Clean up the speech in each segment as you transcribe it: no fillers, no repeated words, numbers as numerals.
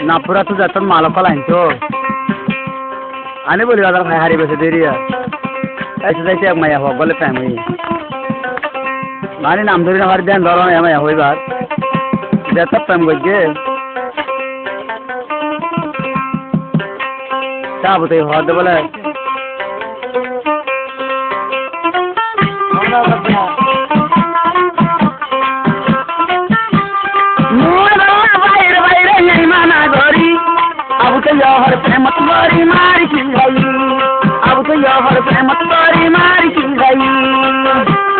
না পুরা তো যত মাল ফলাইন তো আনে বলি দাদা ভাই হারি বসে দেরি ऐसे जैसे अब मैं हो बोले टाइम हुई मानी नाम धरी ना हमारे ध्यान धरो ना मैं हुई बात जब तक टाइम बजे क्या बताइए हो तो बोले अब तो यार प्रेम तुम्हारी मारी की गई अब तो यार प्रेम तुम्हारी मारी की गई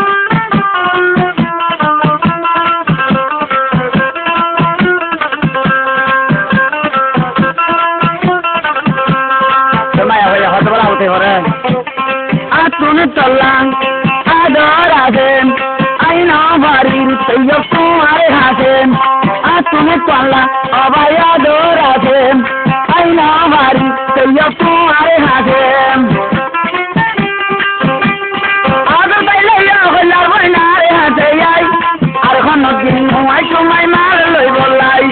मैं भैया हाथ बड़ा होते हो रहे आ तूने चला आदर आगे आई ना मारी तैयो तुम्हारे हाथे आ तूने चला अब आदर आगे आई ना मारी तैयो तुम्हारे हाथे आदर पहले या होला बनारे हाथे आई আর কোন দিন হয় সময় মার লই বলাই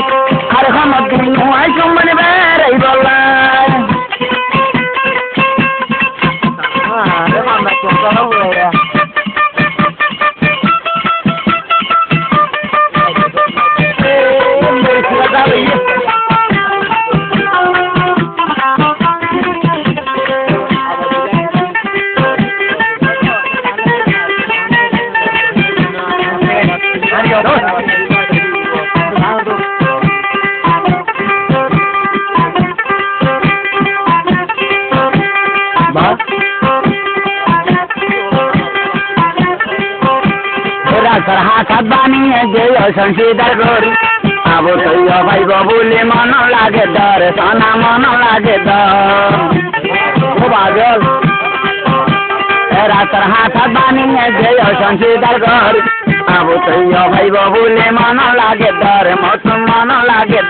আর কোন দিন হয় সময় বেরাই বলাই আরে মামা কোন কথা বলে हाथ बानी जे संसीदार गोरी अब तो भाई बबुले मन लागे डर सोना मन लागे बाजल रातर हाथ बानी जे संसीदार गोरी अब तो भाई बबुले मन लागे डर मौसम मन लागे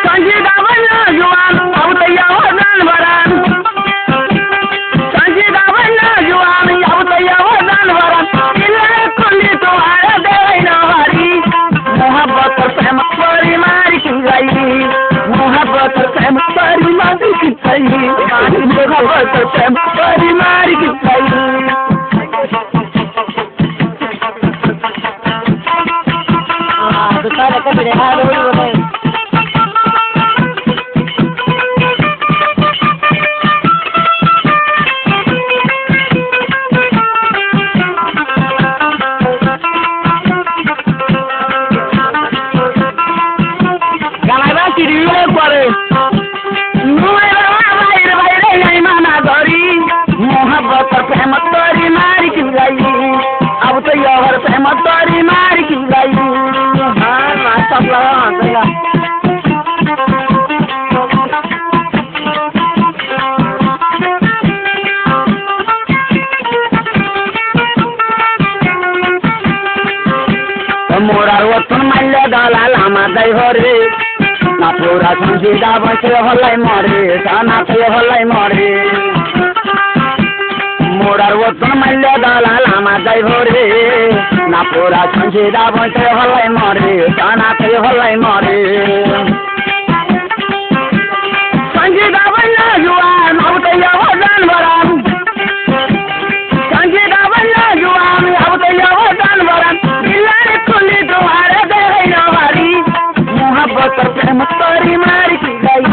संजीदा बना जुआन अब तो जान बरान संजीदा बना जुआन अब तो जान बरान मोहब्बत प्रेम परी मारी की गई मोहब्बत प्रेम परी मारी की गई मोहब्बत प्रेम परी मारी की गई दुकान का बिड़े हाल हो बोले मोहब्बत प्रेम तोरी मारी की गई अब तो यार प्रेम तोरी मारी की गई हाँ नाश्ता लगा मोरार वतन माल्य दलाल আমাদের ঘরে না পুরা সংসিদা বসে হলাই মরে সানাতে হলাই মরে মোরার ওতন মাল্য দলাল আমাদের ঘরে না পুরা সংসিদা বসে হলাই মরে সানাতে হলাই মরে সংসিদা বন্যা জুয়ান আবতে যান বরান সংসিদা বন্যা জুয়ান আবতে যান বরান দিলারে খুলি তোমারে দেই না বাড়ি मोहब्बत प्रेम तोरी मारी की गई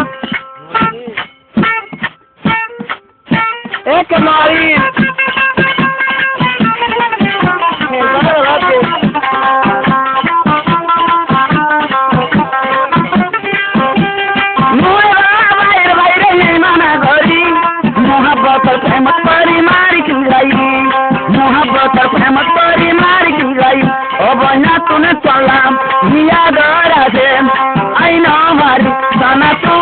एक मारी मोहब्बत प्रेम तोरी मारी की गई मोहब्बत प्रेम तोरी मारी की गई ओ बना तूने चला मिया गरा से आई ना मारी साना तू